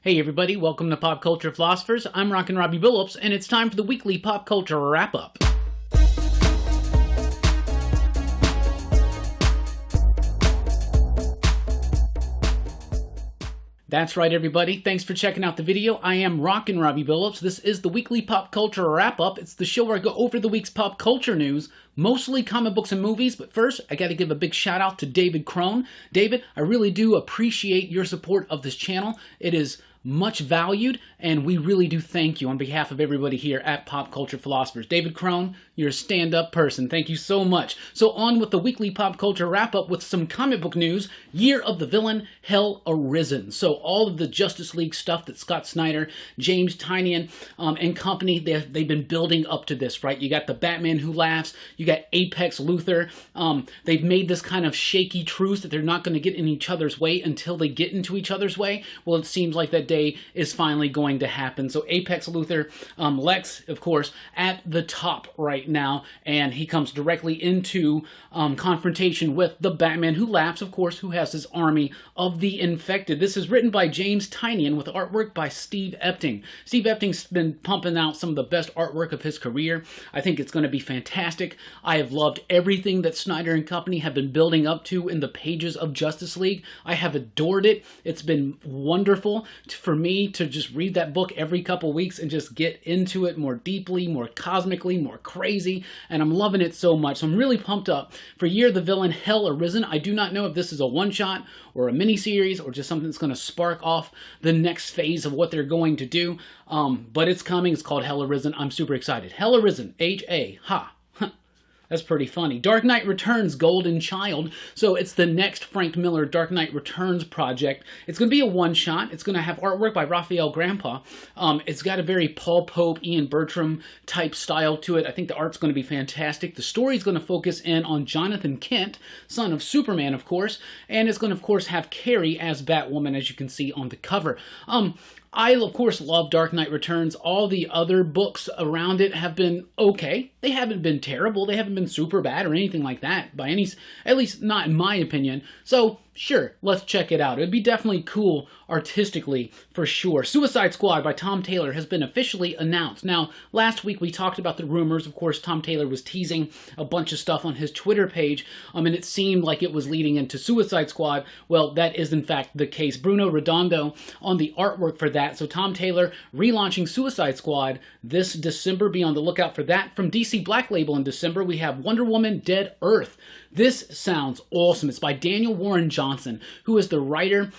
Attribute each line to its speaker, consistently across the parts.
Speaker 1: Hey everybody, welcome to Pop Culture Philosophers. I'm Rockin Robbie Billups, and it's time for the weekly pop culture wrap-up. That's right, everybody. Thanks for checking out the video. I am Rockin Robbie Billups. This is the weekly pop culture wrap-up. It's the show where I go over the week's pop culture news, mostly comic books and movies. But first, I got to give a big shout-out to David Crone. David, I really do appreciate your support of this channel. It is much valued, and we really do thank you on behalf of everybody here at Pop Culture Philosophers. David Crone, you're a stand-up person. Thank you so much. So on with the weekly pop culture wrap-up with some comic book news. Year of the Villain, Hell Arisen. So all of the Justice League stuff that Scott Snyder, James Tynion, and company, they've been building up to this, right? You got the Batman Who Laughs, you got Apex Luthor. They've made this kind of shaky truce that they're not going to get in each other's way until they get into each other's way. Well, it seems like that day is finally going to happen. So Apex Luthor, Lex, of course, at the top right now, and he comes directly into confrontation with the Batman Who Laughs, of course, who has his army of the infected. This is written by James Tynion with artwork by Steve Epting. Steve Epting's been pumping out some of the best artwork of his career. I think it's going to be fantastic. I have loved everything that Snyder and company have been building up to in the pages of Justice League. I have adored it. It's been wonderful for me to just read that book every couple weeks and just get into it more deeply, more cosmically, more crazy, and I'm loving it so much. So I'm really pumped up for Year of the Villain, Hell Arisen. I do not know if this is a one-shot or a mini-series or just something that's going to spark off the next phase of what they're going to do, but it's coming. It's called Hell Arisen. I'm super excited. Hell Arisen, H-A, ha. That's pretty funny. Dark Knight Returns, Golden Child. So it's the next Frank Miller Dark Knight Returns project. It's going to be a one-shot. It's going to have artwork by Raphael Grandpa. It's got a very Paul Pope, Ian Bertram type style to it. I think the art's going to be fantastic. The story's going to focus in on Jonathan Kent, son of Superman, of course. And it's going to, of course, have Carrie as Batwoman, as you can see on the cover. I, of course, love Dark Knight Returns. All the other books around it have been okay. They haven't been terrible. They haven't been super bad or anything like that, by any, at least not in my opinion. So, sure, let's check it out. It'd be definitely cool artistically, for sure. Suicide Squad by Tom Taylor has been officially announced. Now, last week we talked about the rumors. Of course, Tom Taylor was teasing a bunch of stuff on his Twitter page, and it seemed like it was leading into Suicide Squad. Well, that is in fact the case. Bruno Redondo on the artwork for that. So Tom Taylor relaunching Suicide Squad this December. Be on the lookout for that. From DC Black Label in December, we have Wonder Woman Dead Earth. This sounds awesome. It's by Daniel Warren Johnson, who is the writer,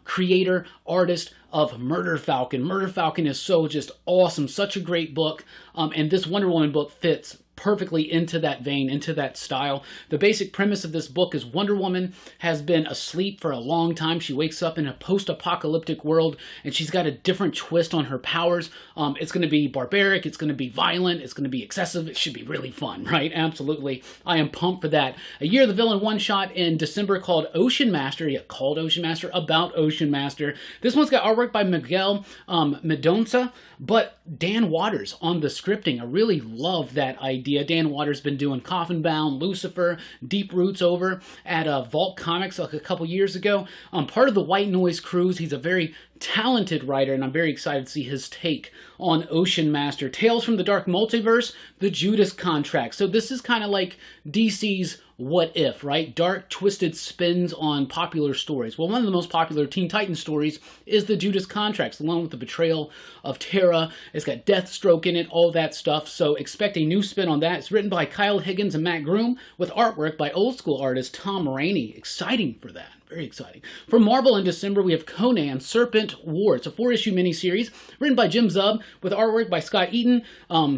Speaker 1: creator, artist of Murder Falcon. Murder Falcon is so just awesome. Such a great book. And this Wonder Woman book fits perfectly into that vein, into that style. The basic premise of this book is Wonder Woman has been asleep for a long time. She wakes up in a post-apocalyptic world, and she's got a different twist on her powers. It's going to be barbaric, it's going to be violent, it's going to be excessive. It should be really fun, right? Absolutely. I am pumped for that. A Year of the Villain one-shot in December called Ocean Master. Yeah, called Ocean Master, about Ocean Master. This one's got artwork by Miguel Mendonça, but Dan Watters on the scripting. I really love that idea. Dan Watters been doing Coffin Bound, Lucifer, Deep Roots over at Vault Comics like a couple years ago. Part of the White Noise Crews. He's a very talented writer, and I'm very excited to see his take on Ocean Master. Tales from the Dark Multiverse, the Judas Contract. So this is kind of like DC's What If, right? Dark, twisted spins on popular stories. Well, one of the most popular Teen Titans stories is the Judas Contract, along with the betrayal of Terra. It's got Deathstroke in it, all that stuff. So expect a new spin on that. It's written by Kyle Higgins and Matt Groom, with artwork by old school artist Tom Rainey. Exciting for that. Very exciting. From Marvel in December, we have Conan Serpent War. It's a 4-issue miniseries written by Jim Zub with artwork by Scott Eaton,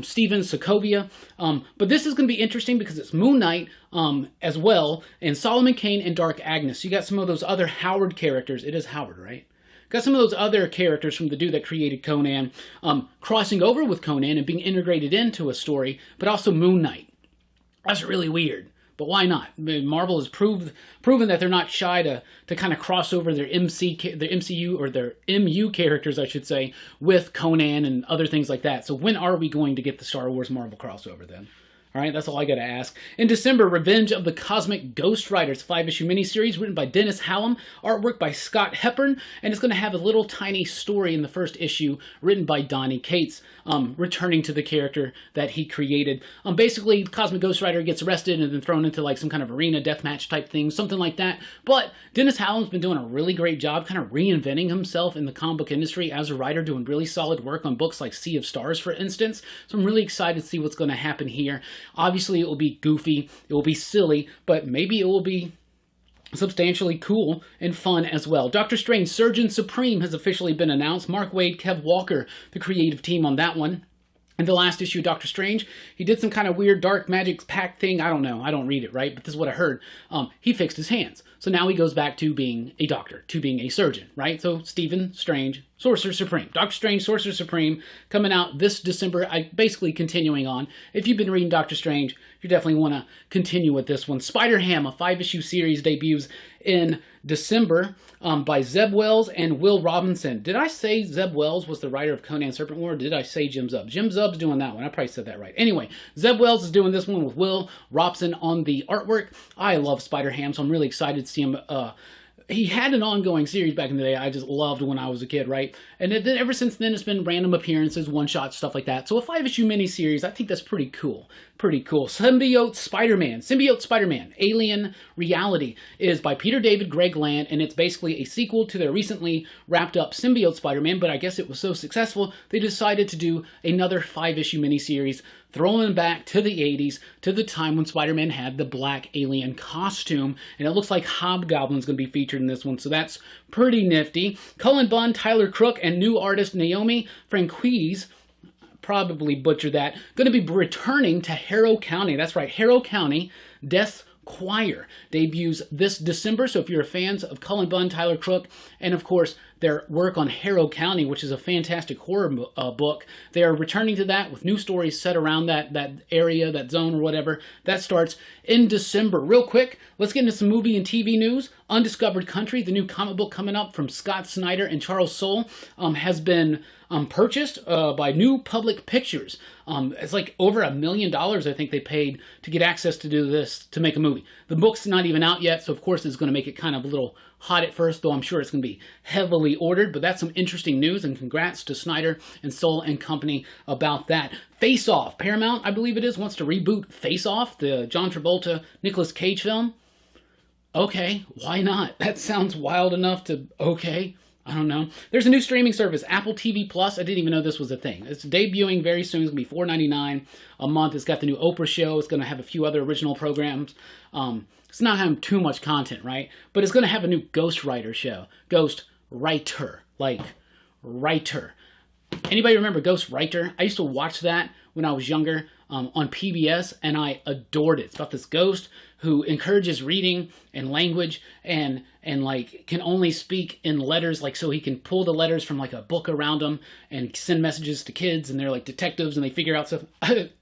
Speaker 1: Steven Sokovia. But this is going to be interesting because it's Moon Knight as well, and Solomon Kane and Dark Agnes. You got some of those other Howard characters. It is Howard, right? Got some of those other characters from the dude that created Conan crossing over with Conan and being integrated into a story, but also Moon Knight. That's really weird. But why not? Marvel has proven that they're not shy to kind of cross over their MCU or their MU characters, I should say, with Conan and other things like that. So when are we going to get the Star Wars Marvel crossover then? All right, that's all I got to ask. In December, Revenge of the Cosmic Ghost Riders 5-issue miniseries written by Dennis Hallam, artwork by Scott Hepburn, and it's going to have a little tiny story in the first issue written by Donny Cates, returning to the character that he created. Basically, the Cosmic Ghost Rider gets arrested and then thrown into like some kind of arena deathmatch type thing, something like that. But Dennis Hallam's been doing a really great job kind of reinventing himself in the comic book industry as a writer, doing really solid work on books like Sea of Stars, for instance. So I'm really excited to see what's going to happen here. Obviously, it will be goofy, it will be silly, but maybe it will be substantially cool and fun as well. Doctor Strange Surgeon Supreme has officially been announced. Mark Waid, Kev Walker, the creative team on that one. In the last issue of Doctor Strange, he did some kind of weird dark magic pact thing. I don't know. I don't read it, right? But this is what I heard. He fixed his hands. So now he goes back to being a doctor, to being a surgeon, right? So Stephen Strange, Sorcerer Supreme. Doctor Strange, Sorcerer Supreme, coming out this December. Basically continuing on. If you've been reading Doctor Strange, you definitely want to continue with this one. SpiderHam, a 5-issue series, debuts in December by Zeb Wells and Will Robinson. Did I say Zeb Wells was the writer of Conan Serpent War, or did I say Jim Zub? Jim Zub's doing that one. I probably said that right. Anyway, Zeb Wells is doing this one with Will Robinson on the artwork. I love SpiderHam, so I'm really excited to see him. He had an ongoing series back in the day I just loved when I was a kid, right? And then ever since then, it's been random appearances, one-shots, stuff like that. So a 5-issue miniseries, I think that's pretty cool. Pretty cool. Symbiote Spider-Man, Alien Reality is by Peter David, Greg Land, and it's basically a sequel to their recently wrapped-up Symbiote Spider-Man, but I guess it was so successful, they decided to do another 5-issue miniseries, throwing back to the 80s, to the time when Spider-Man had the black alien costume, and it looks like Hobgoblin's going to be featured in this one, so that's pretty nifty. Cullen Bunn, Tyler Crook, and new artist Naomi Franquise, probably butchered that, going to be returning to Harrow County. That's right, Harrow County. Death Choir debuts this December, so if you're fans of Cullen Bunn, Tyler Crook, and of course their work on Harrow County, which is a fantastic horror book, they are returning to that with new stories set around that area, that zone or whatever. That starts in December. Real quick, let's get into some movie and TV news. Undiscovered Country, the new comic book coming up from Scott Snyder and Charles Soule, has been purchased by New Public Pictures. It's like over $1 million, I think they paid to get access to do this, to make a movie. The book's not even out yet, so of course it's going to make it kind of a little hot at first, though I'm sure it's going to be heavily ordered, but that's some interesting news, and congrats to Snyder and Soule and company about that. Face Off, Paramount, I believe it is, wants to reboot Face Off, the John Travolta, Nicolas Cage film. Okay, why not? That sounds wild enough to, okay. I don't know. There's a new streaming service, Apple TV Plus. I didn't even know this was a thing. It's debuting very soon. It's going to be $4.99 a month. It's got the new Oprah show. It's going to have a few other original programs. It's not having too much content, right? But it's going to have a new Ghost Writer show. Ghost Writer. Like, writer. Anybody remember Ghost Writer? I used to watch that when I was younger on PBS, and I adored it. It's about this ghost who encourages reading and language and like can only speak in letters, like so he can pull the letters from like a book around him and send messages to kids, and they're like detectives and they figure out stuff.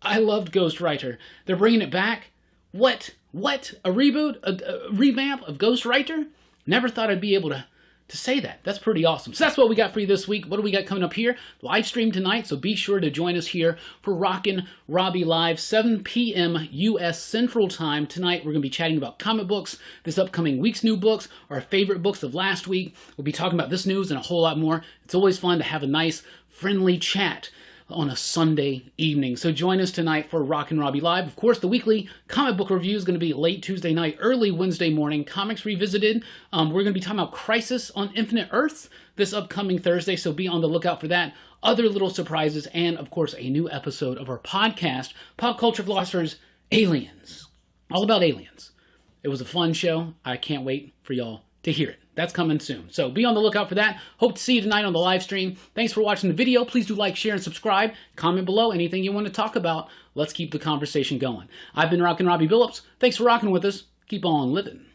Speaker 1: I loved Ghost Writer. They're bringing it back. What? A reboot? A revamp of Ghost Writer? Never thought I'd be able to say that. That's pretty awesome. So that's what we got for you this week. What do we got coming up here? Live stream tonight, so be sure to join us here for Rockin Robbie Live, 7 p.m. U.S. Central Time. Tonight we're going to be chatting about comic books, this upcoming week's new books, our favorite books of last week. We'll be talking about this news and a whole lot more. It's always fun to have a nice, friendly chat on a Sunday evening. So join us tonight for Rockin Robbie Live. Of course, the weekly comic book review is going to be late Tuesday night, early Wednesday morning. Comics Revisited. We're going to be talking about Crisis on Infinite Earths this upcoming Thursday, so be on the lookout for that. Other little surprises, and of course, a new episode of our podcast, Pop Culture Philosophers, Aliens. All about aliens. It was a fun show. I can't wait for y'all to hear it. That's coming soon. So be on the lookout for that. Hope to see you tonight on the live stream. Thanks for watching the video. Please do like, share, and subscribe. Comment below anything you want to talk about. Let's keep the conversation going. I've been Rockin Robbie Billups. Thanks for rocking with us. Keep on living.